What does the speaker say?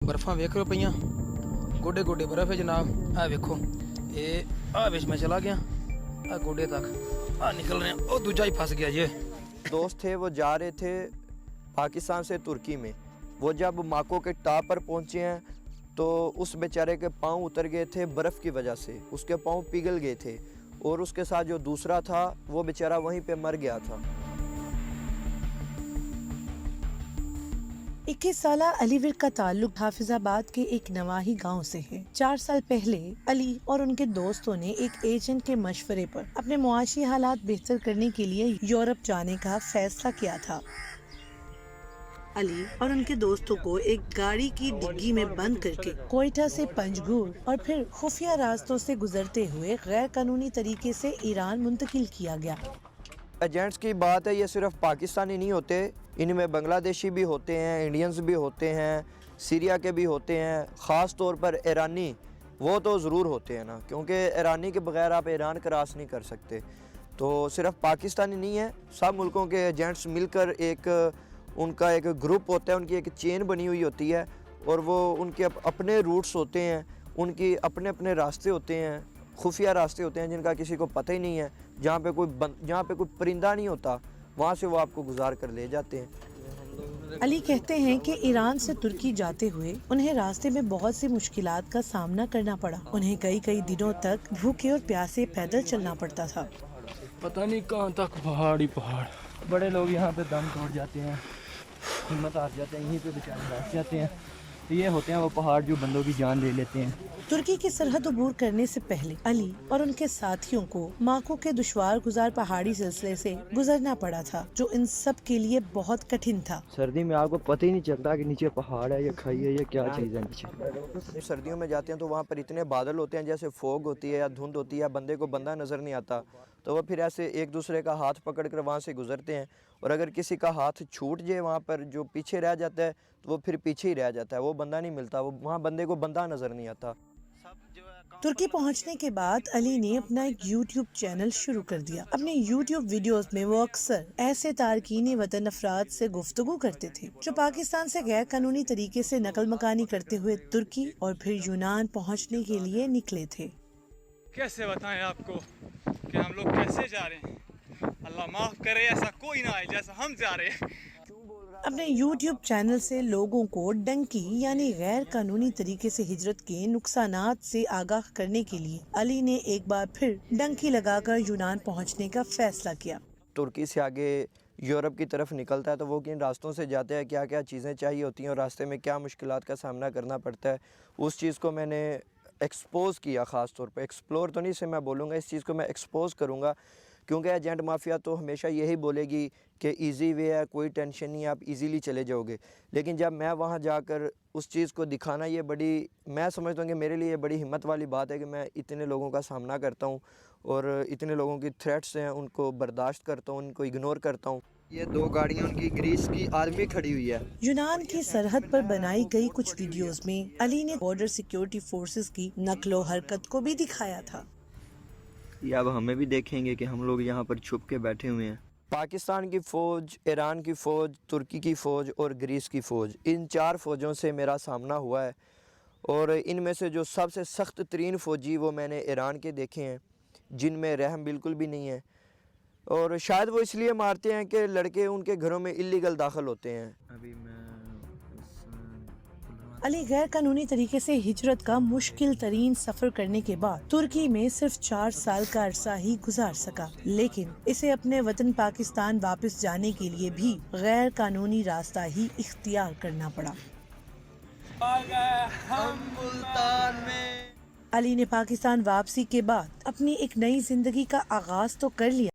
बर्फा वेख रहे हो पईयां गोडे गोडे बर्फ है जनाब। आ वेखो ये आ विच मैं चला गया आ गोडे तक आ निकल रहे हैं। ओ दूजा ही फंस गया ये। दोस्त थे वो जा रहे थे पाकिस्तान से तुर्की में। वो जब माको के टाप पर पहुंचे हैं तो उस बेचारे के पाँव उतर गए थे बर्फ़ की वजह से, उसके पाँव पिघल गए थे और उसके साथ जो दूसरा था वो बेचारा वहीं पे मर गया था। 21 साला अली विर्क का ताल्लुक हाफिजाबाद के एक नवाही गांव से है। 4 साल पहले अली और उनके दोस्तों ने एक एजेंट के मशवरे पर अपने मुआशी हालात बेहतर करने के लिए यूरोप जाने का फैसला किया था। अली और उनके दोस्तों को एक गाड़ी की डिग्गी में बंद करके कोयटा से पंजगुर और फिर खुफिया रास्तों से गुजरते हुए गैर कानूनी तरीके से ईरान मुंतकिल किया गया। एजेंट्स की बात है, ये सिर्फ पाकिस्तानी नहीं होते, इनमें बांग्लादेशी भी होते हैं, इंडियंस भी होते हैं, सीरिया के भी होते हैं, ख़ास तौर पर ईरानी वो तो ज़रूर होते हैं ना, क्योंकि ईरानी के बगैर आप ईरान क्रॉस नहीं कर सकते। तो सिर्फ पाकिस्तानी नहीं है, सब मुल्कों के एजेंट्स मिलकर एक उनका एक ग्रुप होता है, उनकी एक चेन बनी हुई होती है और वो उनके अपने रूट्स होते हैं, उनकी अपने अपने रास्ते होते हैं, खुफिया रास्ते होते हैं जिनका किसी को पता ही नहीं है। जहाँ पे कोई परिंदा नहीं होता वहाँ से वो आपको गुजार कर ले जाते हैं। अली कहते हैं कि ईरान से तुर्की जाते हुए उन्हें रास्ते में बहुत सी मुश्किलात का सामना करना पड़ा। उन्हें कई दिनों तक भूखे और प्यासे पैदल चलना पड़ता था। पता नहीं कहाँ तक पहाड़ ही पहाड़। बड़े लोग यहाँ पे दम तोड़ जाते हैं, हिम्मत हार जाते हैं, यहीं पे बेचारे बैठ जाते हैं। ये होते हैं वो पहाड़ जो बंदों की जान ले लेते हैं। तुर्की की सरहद अबूर करने से पहले अली और उनके साथियों को माको के दुश्वार गुजार पहाड़ी सिलसिले से गुजरना पड़ा था, जो इन सब के लिए बहुत कठिन था। सर्दी में आपको पता ही नहीं चलता कि नीचे पहाड़ है या खाई है या क्या चीज़ है नीचे। सर्दियों में जाते हैं तो वहाँ पर इतने बादल होते हैं, जैसे फोग होती है या धुंध होती है, बंदे को बंदा नज़र नहीं आता, तो वो फिर ऐसे एक दूसरे का हाथ पकड़ कर वहाँ से गुजरते हैं। और अगर किसी का हाथ छूट जाए वहाँ पर, जो पीछे रह जाता है तो वो फिर पीछे ही रह जाता है, वो बंदा नहीं मिलता, वो वहाँ बंदे को बंदा नज़र नहीं आता। तुर्की पहुंचने के बाद अली ने अपना एक YouTube चैनल शुरू कर दिया। अपने YouTube वीडियोस में वो अक्सर ऐसे तारकीन वतन अफराद से गुफ्तगू करते थे जो पाकिस्तान से गैर कानूनी तरीके से नकल मकानी करते हुए तुर्की और फिर यूनान पहुंचने के लिए निकले थे। कैसे बताएं आपको कि हम लोग कैसे जा रहे हैं। अल्लाह माफ़ करे ऐसा कोई ना आए जैसा हम जा रहे हैं। अपने YouTube चैनल से लोगों को डंकी यानी गैर कानूनी तरीके से हिजरत के नुकसानात से आगाह करने के लिए अली ने एक बार फिर डंकी लगाकर यूनान पहुंचने का फैसला किया। तुर्की से आगे यूरोप की तरफ निकलता है तो वो किन रास्तों से जाते हैं, क्या क्या चीज़ें चाहिए होती हैं और रास्ते में क्या मुश्किलात का सामना करना पड़ता है, उस चीज़ को मैंने एक्सपोज़ किया। ख़ास तौर पे एक्सप्लोर तो नहीं से मैं बोलूँगा, इस चीज़ को मैं एक्सपोज़ करूँगा, क्योंकि एजेंट माफिया तो हमेशा यही बोलेगी कि इजी वे है, कोई टेंशन नहीं, आप इजीली चले जाओगे। लेकिन जब मैं वहाँ जाकर उस चीज़ को दिखाना, ये बड़ी, मैं समझता हूँ कि मेरे लिए बड़ी हिम्मत वाली बात है कि मैं इतने लोगों का सामना करता हूँ और इतने लोगों की थ्रेट्स हैं उनको बर्दाश्त करता हूँ, उनको इग्नोर करता हूँ। ये 2 गाड़ियाँ उनकी ग्रीस की आर्मी खड़ी हुई है। यूनान की सरहद पर बनाई गई कुछ वीडियोस में अली ने बॉर्डर सिक्योरिटी फोर्सेस की नकलो हरकत को भी दिखाया था। ये अब हमें भी देखेंगे कि हम लोग यहाँ पर छुप के बैठे हुए हैं। पाकिस्तान की फ़ौज, ईरान की फ़ौज, तुर्की की फ़ौज और ग्रीस की फ़ौज, इन 4 फ़ौजों से मेरा सामना हुआ है और इनमें से जो सबसे सख्त तरीन फ़ौजी वो मैंने ईरान के देखे हैं, जिनमें रहम बिल्कुल भी नहीं है। और शायद वो इसलिए मारते हैं कि लड़के उनके घरों में इल्लीगल दाखिल होते हैं। अभी मैं अली गैर कानूनी तरीके से हिजरत का मुश्किल तरीन सफर करने के बाद तुर्की में सिर्फ 4 साल का अरसा ही गुजार सका, लेकिन इसे अपने वतन पाकिस्तान वापस जाने के लिए भी गैर कानूनी रास्ता ही इख्तियार करना पड़ा। अली ने पाकिस्तान वापसी के बाद अपनी एक नई जिंदगी का आगाज तो कर लिया,